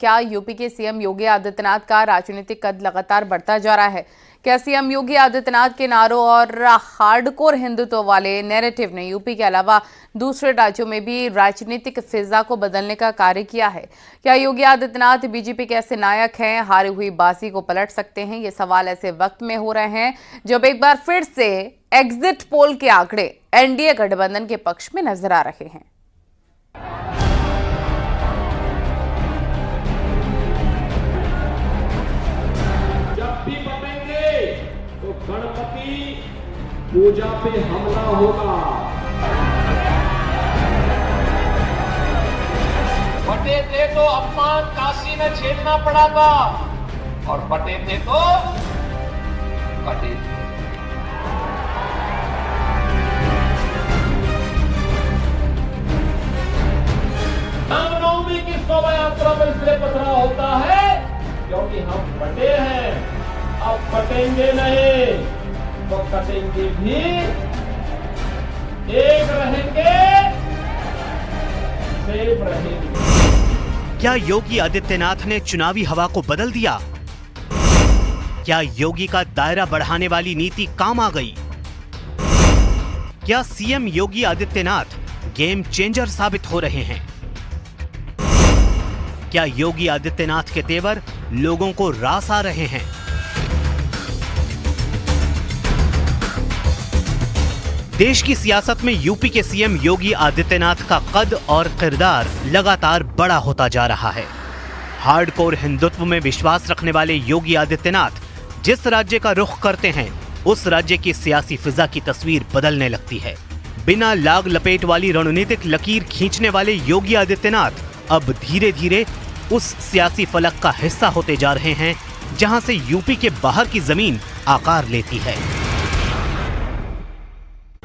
क्या यूपी के सीएम योगी आदित्यनाथ का राजनीतिक कद लगातार बढ़ता जा रहा है? क्या सीएम योगी आदित्यनाथ के नारों और हार्डकोर हिंदुत्व वाले नैरेटिव ने यूपी के अलावा दूसरे राज्यों में भी राजनीतिक फिजा को बदलने का कार्य किया है? क्या योगी आदित्यनाथ बीजेपी के ऐसे नायक हैं, हारी हुई बाजी को पलट सकते हैं? ये सवाल ऐसे वक्त में हो रहे हैं जब एक बार फिर से एग्जिट पोल के आंकड़े एनडीए गठबंधन के पक्ष में नजर आ रहे हैं। गणपति पूजा पे हमला होगा। बटे थे तो अपमान काशी में झेलना पड़ा था और बटे थे तो कटे थे। रामनवमी की शोभा यात्रा पर इसलिए पथरा होता है क्योंकि हम बटे हैं। अब कटेंगे नहीं तो कटेंगे भी, एक रहेंगे सेफ रहेंगे। क्या योगी आदित्यनाथ ने चुनावी हवा को बदल दिया? क्या योगी का दायरा बढ़ाने वाली नीति काम आ गई? क्या CM Yogi Adityanath game changer साबित हो रहे हैं? क्या योगी आदित्यनाथ के तेवर लोगों को रास आ रहे हैं? देश की सियासत में यूपी के सीएम योगी आदित्यनाथ का कद और किरदार लगातार बड़ा होता जा रहा है। हार्डकोर हिंदुत्व में विश्वास रखने वाले योगी आदित्यनाथ जिस राज्य का रुख करते हैं, उस राज्य की सियासी फिजा की तस्वीर बदलने लगती है। बिना लाग लपेट वाली रणनीतिक लकीर खींचने वाले योगी आदित्यनाथ अब धीरे धीरे उस सियासी फलक का हिस्सा होते जा रहे हैं जहां से यूपी के बाहर की जमीन आकार लेती है।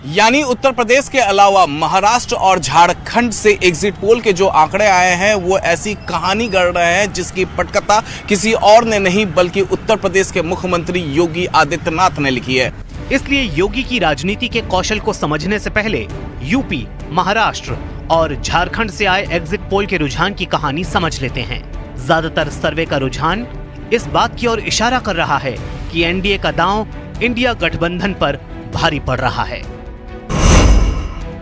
यानी उत्तर प्रदेश के अलावा महाराष्ट्र और झारखंड से एग्जिट पोल के जो आंकड़े आए हैं वो ऐसी कहानी गढ़ रहे हैं जिसकी पटकथा किसी और ने नहीं बल्कि उत्तर प्रदेश के मुख्यमंत्री योगी आदित्यनाथ ने लिखी है। इसलिए योगी की राजनीति के कौशल को समझने से पहले यूपी, महाराष्ट्र और झारखंड से आए एग्जिट पोल के रुझान की कहानी समझ लेते हैं। ज्यादातर सर्वे का रुझान इस बात की ओर इशारा कर रहा है कि एनडीए का दांव इंडिया गठबंधन पर भारी पड़ रहा है।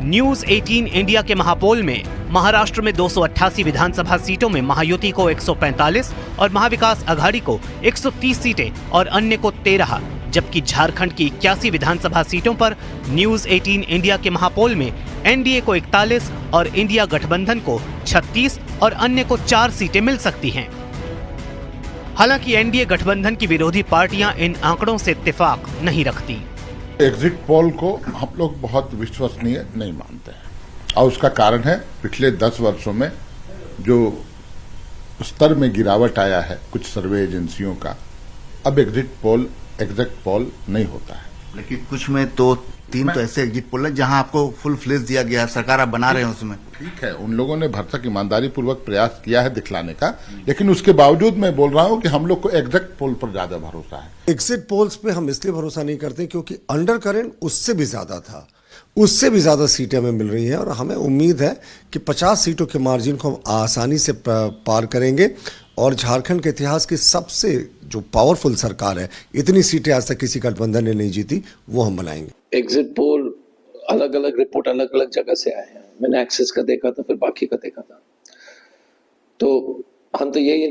न्यूज 18 इंडिया के महापोल में महाराष्ट्र में 288 विधानसभा सीटों में महायुति को 145 और महाविकास अघाड़ी को 130 सीटें और अन्य को 13, जबकि झारखंड की 81 विधानसभा सीटों पर न्यूज 18 इंडिया के महापोल में एनडीए को 41 और इंडिया गठबंधन को 36 और अन्य को 4 सीटें मिल सकती हैं। हालांकि एनडीए गठबंधन की विरोधी पार्टियां इन आंकड़ों से इत्तेफाक नहीं रखती। एग्जिट पोल को हम लोग बहुत विश्वसनीय नहीं मानते हैं और उसका कारण है पिछले 10 वर्षों में जो स्तर में गिरावट आया है कुछ सर्वे एजेंसियों का। अब एग्जिट पोल नहीं होता है। लेकिन कुछ में तो 3 तो ऐसे एग्जिट पोल है जहां आपको फुल फ्लेज दिया गया है, सरकार आप बना रहे हैं उसमें। ठीक है, उन लोगों ने भरसक ईमानदारी पूर्वक प्रयास किया है दिखलाने का, लेकिन उसके बावजूद मैं बोल रहा हूं कि हम लोग को एग्जिट पोल पर ज्यादा भरोसा है। एग्जिट पोल्स पे हम इसलिए भरोसा नहीं करते क्योंकि अंडर करंट उससे भी ज्यादा था, उससे भी ज्यादा सीटें हमें मिल रही हैं और हमें उम्मीद है कि 50 सीटों के मार्जिन को हम आसानी से पार करेंगे और झारखंड के इतिहास की सबसे जो पावरफुल सरकार है, इतनी सीटें आज तक किसी गठबंधन ने नहीं जीती, वो हम बनाएंगे। एग्जिट पोल अलग अलग रिपोर्ट अलग अलग जगह से आए हैं। मैंने एक्सेस का देखा था, फिर बाकी का देखा था। तो हम तो यही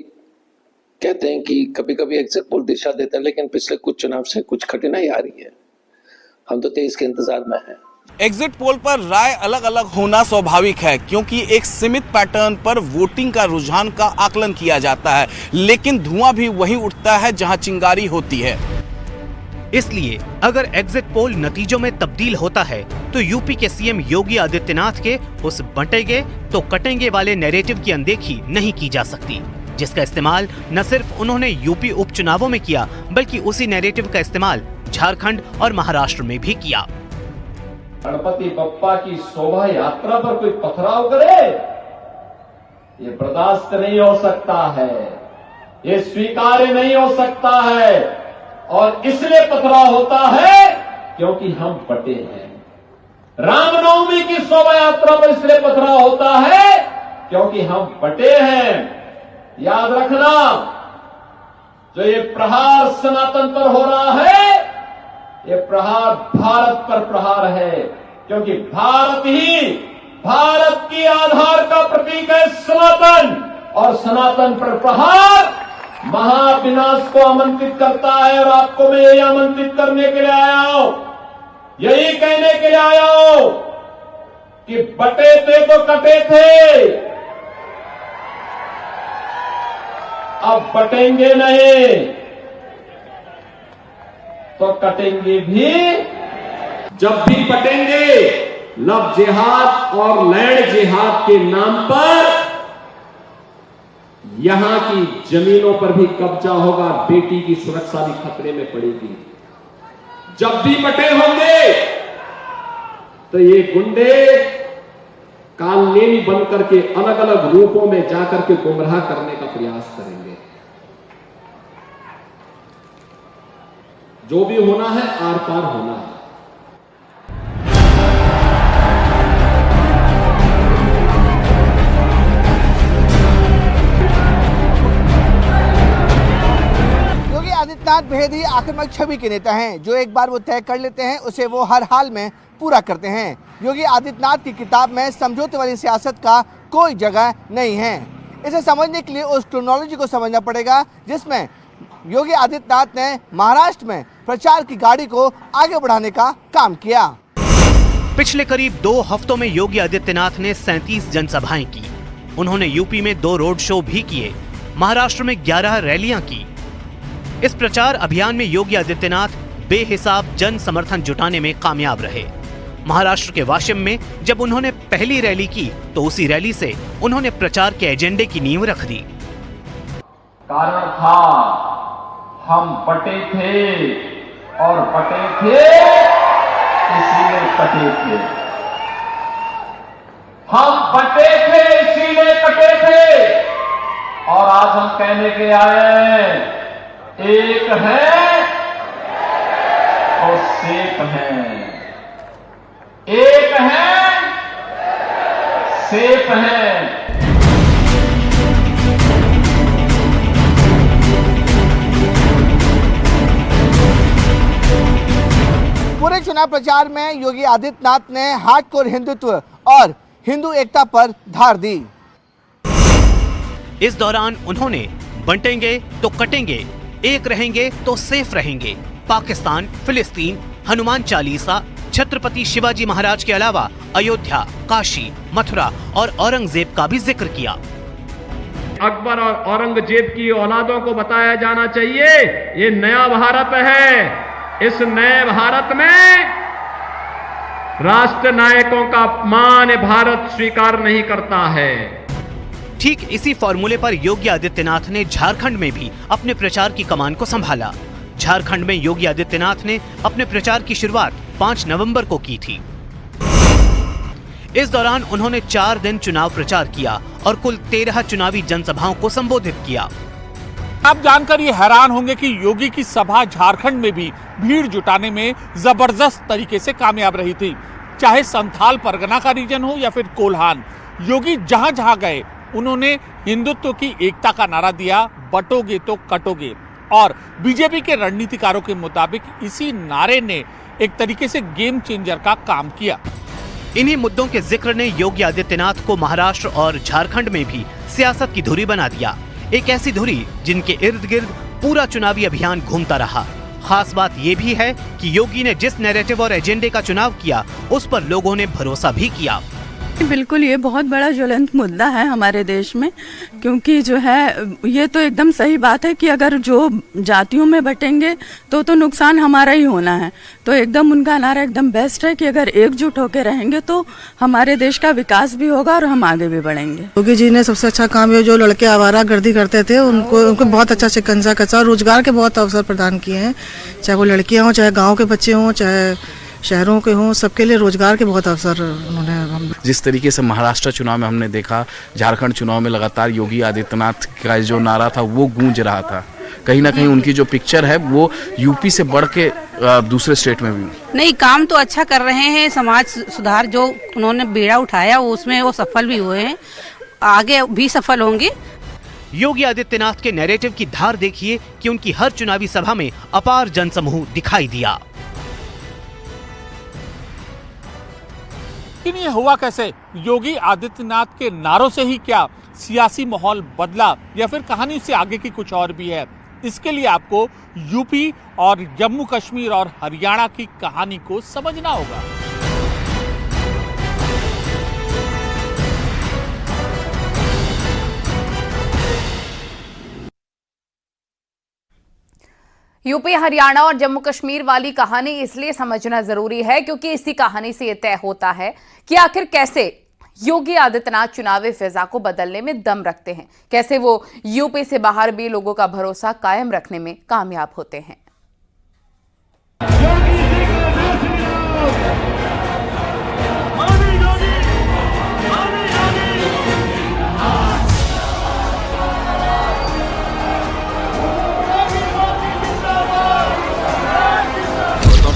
कहते हैं कि कभी कभी एग्जिट पोल दिशा देते हैं, लेकिन पिछले कुछ चुनाव से कुछ कठिनाई आ रही है। हम तो 23 के इंतजार में हैं। एग्जिट पोल पर राय अलग अलग होना स्वाभाविक है क्योंकि एक सीमित पैटर्न पर वोटिंग का रुझान का आकलन किया जाता है, लेकिन धुआं भी वहीं उठता है जहां चिंगारी होती है। इसलिए अगर एग्जिट पोल नतीजों में तब्दील होता है तो यूपी के सीएम योगी आदित्यनाथ के उस बंटेंगे तो कटेंगे वाले नैरेटिव की अनदेखी नहीं की जा सकती, जिसका इस्तेमाल न सिर्फ उन्होंने यूपी उपचुनावों में किया बल्कि उसी नैरेटिव का इस्तेमाल झारखंड और महाराष्ट्र में भी किया। गणपति बप्पा की शोभा यात्रा पर कोई पथराव करे, ये बर्दाश्त नहीं हो सकता है, ये स्वीकार्य नहीं हो सकता है। और इसलिए पथराव होता है क्योंकि हम बटे हैं। रामनवमी की शोभा यात्रा पर इसलिए पथराव होता है क्योंकि हम बटे हैं। याद रखना, जो ये प्रहार सनातन पर हो रहा है, ये प्रहार भारत पर प्रहार है, क्योंकि भारत की आधार का प्रतीक है सनातन, और सनातन पर प्रहार महाविनाश को आमंत्रित करता है। और आपको मैं यही आमंत्रित करने के लिए आया हूं, यही कहने के लिए आया हूं कि बटे थे तो कटे थे, अब बटेंगे नहीं तो कटेंगे भी। जब भी बटेंगे, लव जिहाद और लैंड जिहाद के नाम पर यहां की जमीनों पर भी कब्जा होगा, बेटी की सुरक्षा भी खतरे में पड़ेगी। जब भी बटे होंगे तो ये गुंडे कालनेमी बन करके अलग अलग रूपों में जाकर के गुमराह करने का प्रयास करेंगे। जो भी होना है आर पार होना है। योगी आदित्यनाथ बेहद ही आक्रामक छवि के नेता हैं, जो एक बार वो तय कर लेते हैं उसे वो हर हाल में पूरा करते हैं। योगी आदित्यनाथ की किताब में समझौते वाली सियासत का कोई जगह नहीं है। इसे समझने के लिए उस क्रोनोलॉजी को समझना पड़ेगा जिसमें योगी आदित्यनाथ ने महाराष्ट्र में प्रचार की गाड़ी को आगे बढ़ाने का काम किया। पिछले करीब 2 हफ्तों में योगी आदित्यनाथ ने 37 जनसभाएं की। उन्होंने यूपी में 2 रोड शो भी किए, महाराष्ट्र में 11 रैलियां की। इस प्रचार अभियान में योगी आदित्यनाथ बेहिसाब जन समर्थन जुटाने में कामयाब रहे। महाराष्ट्र के वाशिम में जब उन्होंने पहली रैली की तो उसी रैली से उन्होंने प्रचार के एजेंडे की नींव रख दी। कारण था, हम बटे थे और बटे थे इसीलिए कटे थे। हम बटे थे इसीलिए कटे थे। और आज हम कहने के आए, एक है और सेफ है, एक है सेफ है। पूरे चुनाव प्रचार में योगी आदित्यनाथ ने हार्डकोर हिंदुत्व और हिंदू एकता पर धार दी। इस दौरान उन्होंने बंटेंगे तो कटेंगे, एक रहेंगे तो सेफ रहेंगे, पाकिस्तान, फिलिस्तीन, हनुमान चालीसा, छत्रपति शिवाजी महाराज के अलावा अयोध्या, काशी, मथुरा और औरंगजेब का भी जिक्र किया। अकबर और औरंगजेब की औलादों को बताया जाना चाहिए, ये नया भारत है। इस नए भारत में राष्ट्र नायकों का अपमान भारत स्वीकार नहीं करता है। ठीक इसी फॉर्मूले पर योगी आदित्यनाथ ने झारखंड में भी अपने प्रचार की कमान को संभाला। झारखंड में योगी आदित्यनाथ ने अपने प्रचार की शुरुआत 5 नवंबर को की थी। इस दौरान उन्होंने 4 दिन चुनाव प्रचार किया और कुल 13 चुनावी जनसभाओं को संबोधित किया। आप जानकर ये हैरान होंगे कि योगी की सभा झारखंड में भी भीड़ जुटाने में जबरदस्त तरीके से कामयाब रही थी। चाहे संथाल परगना का रीजन हो या फिर कोल्हान, योगी जहां जहां गए उन्होंने हिंदुत्व की एकता का नारा दिया, बटोगे तो कटोगे। और बीजेपी के रणनीतिकारों के मुताबिक इसी नारे ने एक तरीके से गेम चेंजर का काम किया। इन्हीं मुद्दों के जिक्र ने योगी आदित्यनाथ को महाराष्ट्र और झारखंड में भी सियासत की धुरी बना दिया। एक ऐसी धुरी जिनके इर्द गिर्द पूरा चुनावी अभियान घूमता रहा। खास बात यह भी है कि योगी ने जिस नैरेटिव और एजेंडे का चुनाव किया उस पर लोगों ने भरोसा भी किया। बिल्कुल, ये बहुत बड़ा ज्वलंत मुद्दा है हमारे देश में, क्योंकि जो है ये तो एकदम सही बात है कि अगर जो जातियों में बटेंगे तो नुकसान हमारा ही होना है। तो एकदम उनका नारा एकदम बेस्ट है कि अगर एकजुट होकर रहेंगे तो हमारे देश का विकास भी होगा और हम आगे भी बढ़ेंगे। योगी जी ने सबसे अच्छा काम है, जो लड़के आवारा गर्दी करते थे उनको बहुत अच्छा शिकंजा कसा, रोजगार के बहुत अवसर प्रदान किए हैं। चाहे वो लड़कियां हों, चाहे गाँव के बच्चे हों, चाहे शहरों के हों, सबके लिए रोजगार के बहुत अवसर उन्होंने। जिस तरीके से महाराष्ट्र चुनाव में हमने देखा, झारखंड चुनाव में लगातार योगी आदित्यनाथ का जो नारा था वो गूंज रहा था। कहीं ना कहीं उनकी जो पिक्चर है वो यूपी से बढ़ के दूसरे स्टेट में भी। नहीं, काम तो अच्छा कर रहे हैं। समाज सुधार जो उन्होंने बेड़ा उठाया उसमें वो सफल भी हुए हैं, आगे भी सफल होंगे। योगी आदित्यनाथ के नैरेटिव की धार देखिए कि उनकी हर चुनावी सभा में अपार जनसमूह दिखाई दिया। लेकिन ये हुआ कैसे? योगी आदित्यनाथ के नारों से ही क्या सियासी माहौल बदला या फिर कहानी से आगे की कुछ और भी है? इसके लिए आपको यूपी और जम्मू कश्मीर और हरियाणा की कहानी को समझना होगा। यूपी, हरियाणा और जम्मू कश्मीर वाली कहानी इसलिए समझना जरूरी है क्योंकि इसी कहानी से यह तय होता है कि आखिर कैसे योगी आदित्यनाथ चुनावी फिजा को बदलने में दम रखते हैं, कैसे वो यूपी से बाहर भी लोगों का भरोसा कायम रखने में कामयाब होते हैं।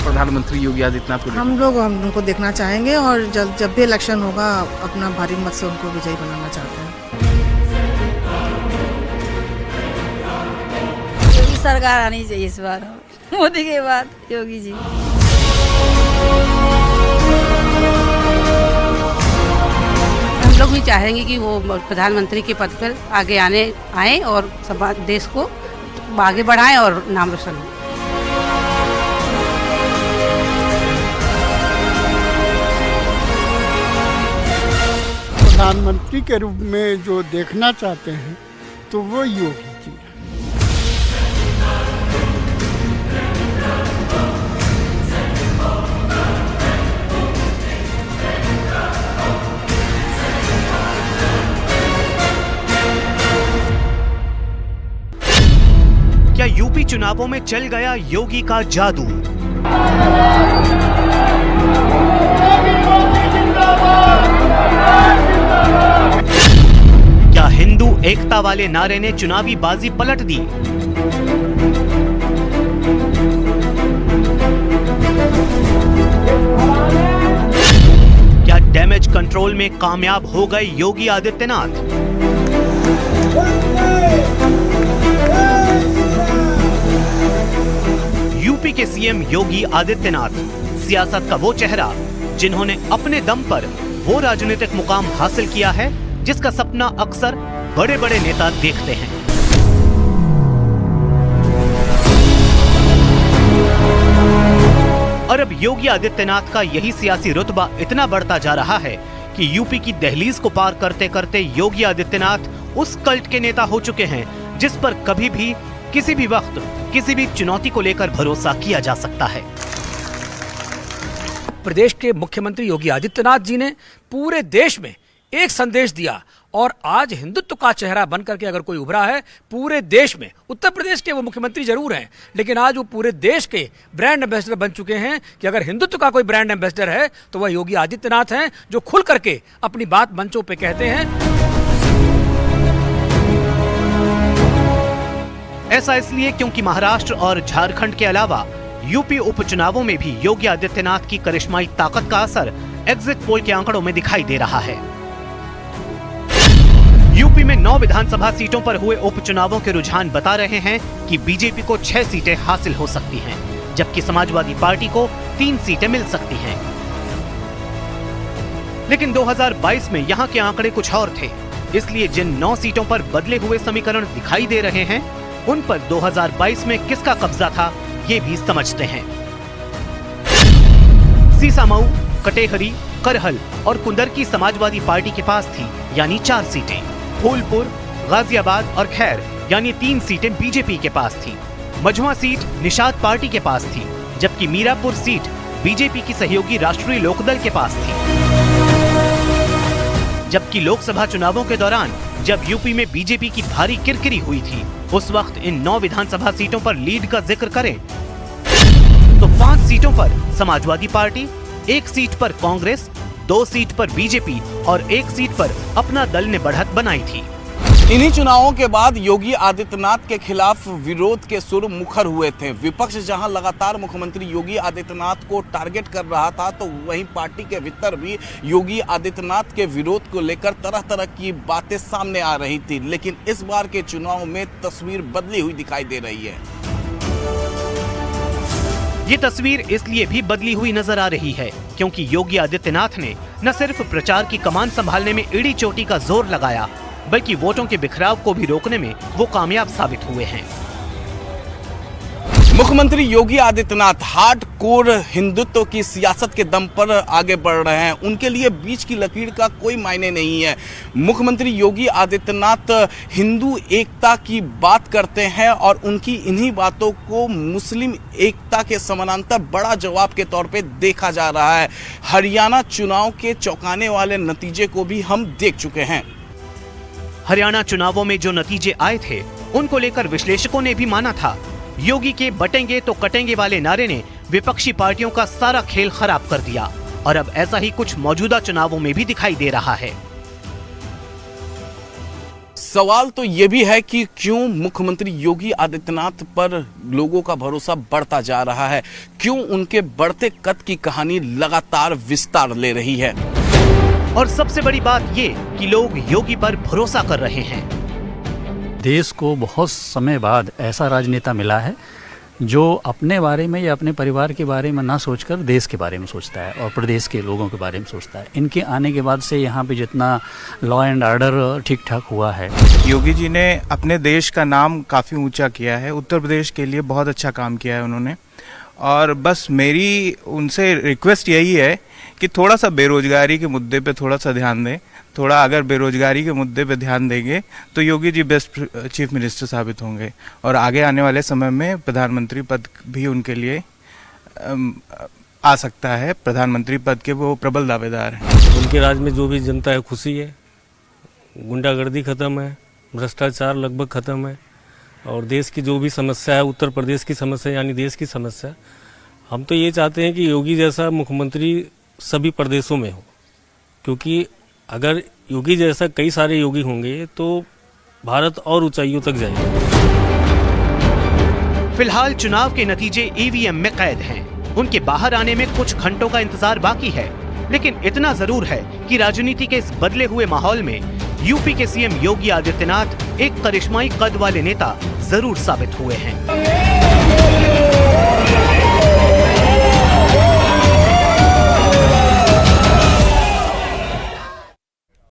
प्रधानमंत्री योगी आदित्यनाथ को हम उनको देखना चाहेंगे और जब भी इलेक्शन होगा अपना भारी मत से उनको विजयी बनाना चाहते हैं। योगी सरकार आनी चाहिए इस बार, मोदी के बाद योगी जी। हम लोग भी चाहेंगे कि वो प्रधानमंत्री के पद पर आगे आए और देश को आगे बढ़ाएं और नाम रोशन हो। प्रधानमंत्री के रूप में जो देखना चाहते हैं तो वो योगी जी हैं। क्या यूपी चुनावों में चल गया योगी का जादू? क्या हिंदू एकता वाले नारे ने चुनावी बाजी पलट दी? क्या डैमेज कंट्रोल में कामयाब हो गए योगी आदित्यनाथ? यूपी के सीएम योगी आदित्यनाथ सियासत का वो चेहरा जिन्होंने अपने दम पर वो राजनीतिक मुकाम हासिल किया है जिसका सपना अक्सर बड़े बड़े नेता देखते हैं। और अब योगी आदित्यनाथ का यही सियासी रुतबा इतना बढ़ता जा रहा है कि यूपी की दहलीज को पार करते करते योगी आदित्यनाथ उस कल्ट के नेता हो चुके हैं जिस पर कभी भी किसी भी वक्त किसी भी चुनौती को लेकर भरोसा किया जा सकता है। प्रदेश के मुख्यमंत्री योगी आदित्यनाथ जी ने पूरे देश में एक संदेश दिया और आज हिंदुत्व का चेहरा बनकर के अगर कोई उभरा है पूरे देश में, उत्तर प्रदेश के वो मुख्यमंत्री जरूर हैं लेकिन आज वो पूरे देश के ब्रांड एम्बेसडर बन चुके हैं कि अगर हिंदुत्व का कोई ब्रांड एम्बेसडर है तो वह योगी आदित्यनाथ हैं जो खुल करके अपनी बात मंचों पे कहते हैं। ऐसा इसलिए क्योंकि महाराष्ट्र और झारखंड के अलावा यूपी उपचुनावों में भी योगी आदित्यनाथ की करिश्माई ताकत का असर एग्जिट पोल के आंकड़ों में दिखाई दे रहा है। यूपी में 9 विधानसभा सीटों पर हुए उपचुनावों के रुझान बता रहे हैं कि बीजेपी को 6 सीटें हासिल हो सकती हैं, जबकि समाजवादी पार्टी को 3 सीटें मिल सकती हैं। लेकिन 2022 में यहां के आंकड़े कुछ और थे, इसलिए जिन 9 सीटों पर बदले हुए समीकरण दिखाई दे रहे हैं उन पर 2022 में किसका कब्जा था ये भी समझते हैं। सीसामऊ, कटेहरी, करहल और कुंदरकी समाजवादी पार्टी के पास थी, यानी 4 सीटें। फूलपुर, गाजियाबाद और खैर यानी 3 सीटें बीजेपी के पास थी। मझुआ सीट निषाद पार्टी के पास थी, जबकि मीरापुर सीट बीजेपी की सहयोगी राष्ट्रीय लोकदल के पास थी। जबकि लोकसभा चुनावों के दौरान जब यूपी में बीजेपी की भारी किरकिरी हुई थी उस वक्त इन 9 विधानसभा सीटों पर लीड का जिक्र करें तो 5 सीटों पर समाजवादी पार्टी, 1 सीट पर कांग्रेस, 2 सीट पर बीजेपी और 1 सीट पर अपना दल ने बढ़त बनाई थी। इन्हीं चुनावों के बाद योगी आदित्यनाथ के खिलाफ विरोध के सुर मुखर हुए थे। विपक्ष जहां लगातार मुख्यमंत्री योगी आदित्यनाथ को टारगेट कर रहा था, तो वहीं पार्टी के भीतर भी योगी आदित्यनाथ के विरोध को लेकर तरह तरह की बातें सामने आ रही थी। लेकिन इस बार के चुनाव में तस्वीर बदली हुई दिखाई दे रही है। ये तस्वीर इसलिए भी बदली हुई नजर आ रही है क्योंकि योगी आदित्यनाथ ने न सिर्फ प्रचार की कमान संभालने में एड़ी चोटी का जोर लगाया, बल्कि वोटों के बिखराव को भी रोकने में वो कामयाब साबित हुए हैं। मुख्यमंत्री योगी आदित्यनाथ हार्डकोर हिंदुत्व की सियासत के दम पर आगे बढ़ रहे हैं। उनके लिए बीच की लकीर का कोई मायने नहीं है। मुख्यमंत्री योगी आदित्यनाथ हिंदू एकता की बात करते हैं और उनकी इन्हीं बातों को मुस्लिम एकता के समानांतर बड़ा जवाब के तौर पे देखा जा रहा है। हरियाणा चुनाव के चौंकाने वाले नतीजे को भी हम देख चुके हैं। हरियाणा चुनावों में जो नतीजे आए थे, उनको लेकर विश्लेषकों ने भी माना था योगी के बटेंगे तो कटेंगे वाले नारे ने विपक्षी पार्टियों का सारा खेल खराब कर दिया। और अब ऐसा ही कुछ मौजूदा चुनावों में भी दिखाई दे रहा है। सवाल तो ये भी है कि क्यों मुख्यमंत्री योगी आदित्यनाथ पर लोगों का भरोसा बढ़ता जा रहा है, क्यों उनके बढ़ते कद की कहानी लगातार विस्तार ले रही है। और सबसे बड़ी बात ये कि लोग योगी पर भरोसा कर रहे हैं। देश को बहुत समय बाद ऐसा राजनेता मिला है जो अपने बारे में या अपने परिवार के बारे में ना सोचकर देश के बारे में सोचता है और प्रदेश के लोगों के बारे में सोचता है। इनके आने के बाद से यहाँ पे जितना लॉ एंड ऑर्डर ठीक ठाक हुआ है। योगी जी ने अपने देश का नाम काफ़ी ऊंचा किया है। उत्तर प्रदेश के लिए बहुत अच्छा काम किया है उन्होंने। और बस मेरी उनसे रिक्वेस्ट यही है कि थोड़ा सा बेरोजगारी के मुद्दे पे थोड़ा सा ध्यान दें। थोड़ा अगर बेरोजगारी के मुद्दे पे ध्यान देंगे तो Yogi ji best chief minister साबित होंगे और आगे आने वाले समय में प्रधानमंत्री पद भी उनके लिए आ सकता है। प्रधानमंत्री पद के वो प्रबल दावेदार हैं। उनके राज में जो भी जनता है खुशी है, गुंडागर्दी खत्म है, भ्रष्टाचार लगभग खत्म है और देश की जो भी समस्या है, उत्तर प्रदेश की समस्या यानी देश की समस्या, हम तो ये चाहते हैं कि योगी जैसा मुख्यमंत्री सभी प्रदेशों में हो, क्योंकि अगर योगी जैसा कई सारे योगी होंगे तो भारत और ऊंचाइयों तक जाएगा। फिलहाल चुनाव के नतीजे ईवीएम में कैद हैं। उनके बाहर आने में कुछ घंटों का इंतजार बाकी है, लेकिन इतना जरूर है कि राजनीति के इस बदले हुए माहौल में यूपी के सीएम योगी आदित्यनाथ एक करिश्माई कद वाले नेता जरूर साबित हुए हैं।